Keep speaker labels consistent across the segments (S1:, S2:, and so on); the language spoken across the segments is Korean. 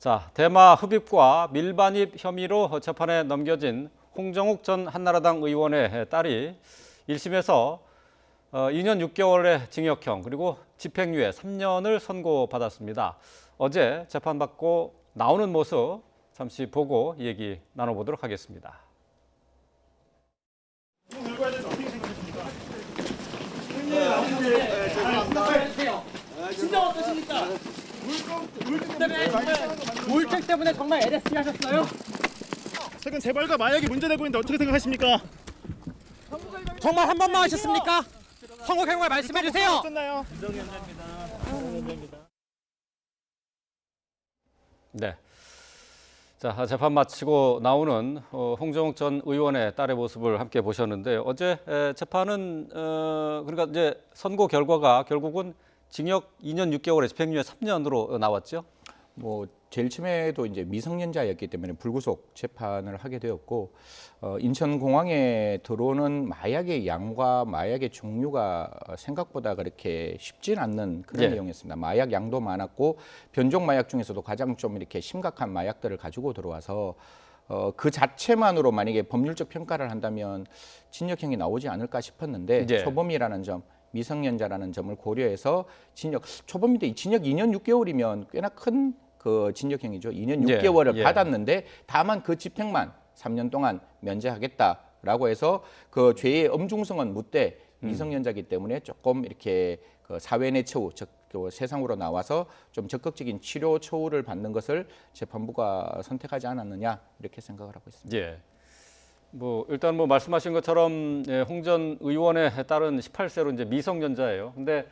S1: 자, 대마 흡입과 밀반입 혐의로 재판에 넘겨진 홍정욱 전 한나라당 의원의 딸이 1심에서 2년 6개월의 징역형 그리고 집행유예 3년을 선고받았습니다. 어제 재판받고 나오는 모습 잠시 보고 얘기 나눠보도록 하겠습니다.
S2: 진짜 어떠십니까? 물택 때문에 정말 LSD 하셨어요?
S3: 최근 재벌과 마약이 문제되고 있는데 어떻게 생각하십니까?
S2: 정말 한 번만 하셨습니까? 선거 경과 말씀해 주세요.
S3: 어땠나요?
S1: 네. 자, 재판 마치고 나오는 홍정욱 전 의원의 딸의 모습을 함께 보셨는데 어제 재판은 그러니까 이제 선고 결과가 결국은 징역 2년 6개월에 집행유예 3년으로 나왔죠.
S4: 뭐 제일 처음에도 이제 미성년자였기 때문에 불구속 재판을 하게 되었고 인천공항에 들어오는 마약의 양과 마약의 종류가 생각보다 그렇게 쉽진 않는 그런 내용이었습니다. 마약 양도 많았고 변종 마약 중에서도 가장 좀 이렇게 심각한 마약들을 가지고 들어와서 그 자체만으로 만약에 법률적 평가를 한다면 징역형이 나오지 않을까 싶었는데 초범이라는 점, 미성년자라는 점을 고려해서 초범인데 징역 2년 6개월이면 꽤나 큰 그 징역형이죠. 2년 6개월을 받았는데 다만 그 집행만 3년 동안 면제하겠다라고 해서 그 죄의 엄중성은 묻되 미성년자이기 때문에 조금 이렇게 그 사회 내 처우, 즉 세상으로 나와서 좀 적극적인 치료 처우를 받는 것을 재판부가 선택하지 않았느냐 이렇게 생각을 하고 있습니다.
S1: 예. 뭐 일단 뭐 말씀하신 것처럼 홍 전 의원의 딸은 18세로 이제 미성년자예요. 근데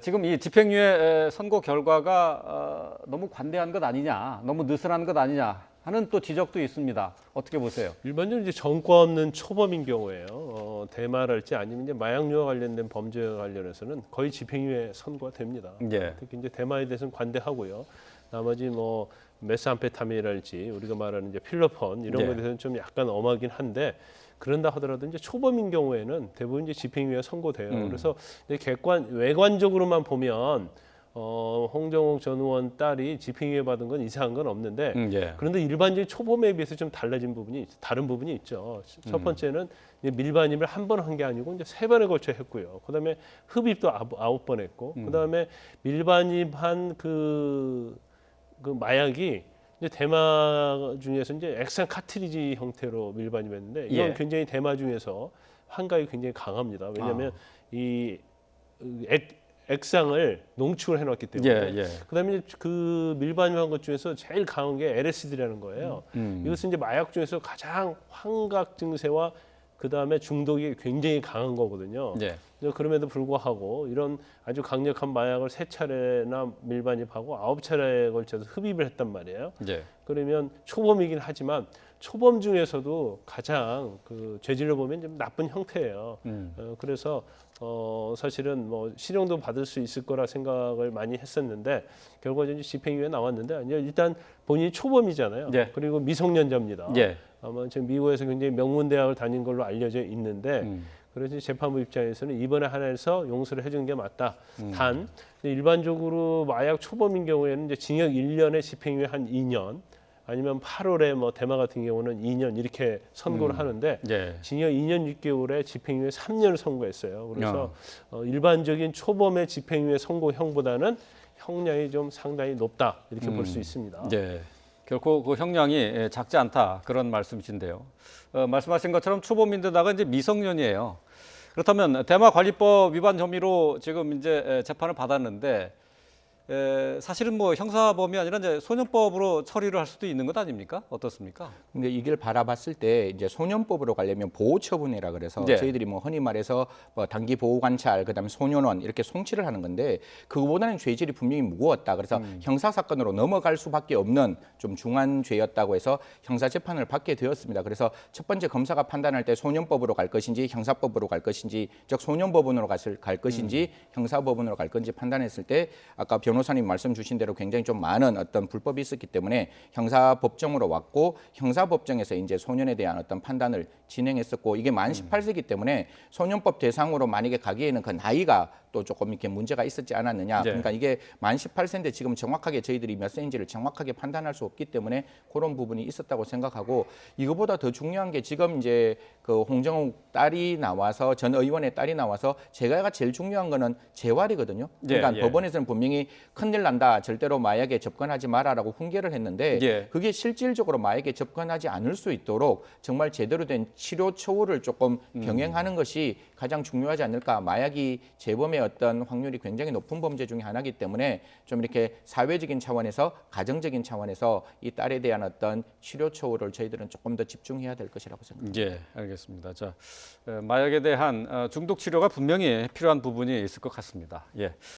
S1: 지금 이 집행유예 선고 결과가 너무 관대한 것 아니냐, 너무 느슨한 것 아니냐 하는 또 지적도 있습니다. 어떻게 보세요?
S5: 일반적으로 이제 전과 없는 초범인 경우에요. 대마랄지 아니면 이제 마약류와 관련된 범죄와 관련해서는 거의 집행유예 선고가 됩니다. 특히 이제 대마에 대해서는 관대하고요. 나머지 뭐 메스암페타민이랄지 우리가 말하는 이제 필로폰 이런 것에 대해서는 좀 약간 엄하긴 한데 그런다 하더라도 이제 초범인 경우에는 대부분 이제 집행유예 선고돼요. 그래서 이제 외관적으로만 보면 홍정욱 전 의원 딸이 집행유예 받은 건 이상한 건 없는데 그런데 일반적인 초범에 비해서 좀 다른 부분이 있죠. 첫 번째는 이제 밀반입을 한 번 한 게 아니고 이제 3번에 걸쳐 했고요. 그다음에 흡입도 9번 했고 그다음에 밀반입한 그 마약이 이제 대마 중에서 이제 액상 카트리지 형태로 밀반입했는데 이건 굉장히 대마 중에서 환각이 굉장히 강합니다. 왜냐하면 이 액상을 농축을 해놨기 때문에. 그다음에 이제 그 밀반입한 것 중에서 제일 강한 게 LSD라는 거예요. 이것은 이제 마약 중에서 가장 환각 증세와 그다음에 중독이 굉장히 강한 거거든요. 그럼에도 불구하고 이런 아주 강력한 마약을 3차례나 밀반입하고 9차례에 걸쳐서 흡입을 했단 말이에요. 그러면 초범이긴 하지만 초범 중에서도 가장 그 죄질로 보면 좀 나쁜 형태예요. 그래서 사실은 뭐 실형도 받을 수 있을 거라 생각을 많이 했었는데 결과적으로 이제 집행유예 나왔는데 일단 본인이 초범이잖아요. 그리고 미성년자입니다. 아마 지금 미국에서 굉장히 명문 대학을 다닌 걸로 알려져 있는데 그래서 재판부 입장에서는 이번에 한해서 용서를 해준 게 맞다. 단 일반적으로 마약 초범인 경우에는 이제 징역 1년에 집행유예 한 2년 아니면 8월에 뭐 대마 같은 경우는 2년 이렇게 선고를 하는데 징역 2년 6개월에 집행유예 3년을 선고했어요. 그래서 일반적인 초범의 집행유예 선고형보다는 형량이 좀 상당히 높다 이렇게 볼 수 있습니다.
S1: 결코 그 형량이 작지 않다 그런 말씀이신데요. 말씀하신 것처럼 초범인데다가 이제 미성년이에요. 그렇다면 대마관리법 위반 혐의로 지금 이제 재판을 받았는데 사실은 뭐 형사범이 아니라 이제 소년법으로 처리를 할 수도 있는 것 아닙니까? 어떻습니까?
S4: 근데 이걸 바라봤을 때 이제 소년법으로 가려면 보호처분이라 그래서 저희들이 뭐 흔히 말해서 뭐 단기 보호관찰 그다음에 소년원 이렇게 송치를 하는 건데 그거보다는 죄질이 분명히 무거웠다. 그래서 형사사건으로 넘어갈 수밖에 없는 좀 중한 죄였다고 해서 형사재판을 받게 되었습니다. 그래서 첫 번째 검사가 판단할 때 소년법으로 갈 것인지 형사법으로 갈 것인지 즉 소년법원으로 갈 것인지 형사법원으로 갈 건지 판단했을 때 아까 변호사님 말씀 주신 대로 굉장히 좀 많은 어떤 불법이 있었기 때문에 형사법정으로 왔고 형사법정에서 이제 소년에 대한 어떤 판단을 진행했었고 이게 만 18세이기 때문에 소년법 대상으로 만약에 가기에는 그 나이가 또 조금 이렇게 문제가 있었지 않았느냐.
S1: 네.
S4: 그러니까 이게 만 18세인데 지금 정확하게 저희들이 몇 세인지를 정확하게 판단할 수 없기 때문에 그런 부분이 있었다고 생각하고 이거보다 더 중요한 게 지금 이제 그 홍정욱 딸이 나와서 전 의원의 딸이 나와서 제가 제일 중요한 거는 재활이거든요. 그러니까
S1: 예.
S4: 법원에서는 분명히 큰일 난다. 절대로 마약에 접근하지 마라라고 훈계를 했는데
S1: 예.
S4: 그게 실질적으로 마약에 접근하지 않을 수 있도록 정말 제대로 된 치료 처우를 조금 병행하는 것이 가장 중요하지 않을까. 마약이 재범의 어떤 확률이 굉장히 높은 범죄 중에 하나이기 때문에 좀 이렇게 사회적인 차원에서 가정적인 차원에서 이 딸에 대한 어떤 치료 처우를 저희들은 조금 더 집중해야 될 것이라고 생각합니다.
S1: 예, 알겠습니다. 자, 마약에 대한 중독 치료가 분명히 필요한 부분이 있을 것 같습니다. 예.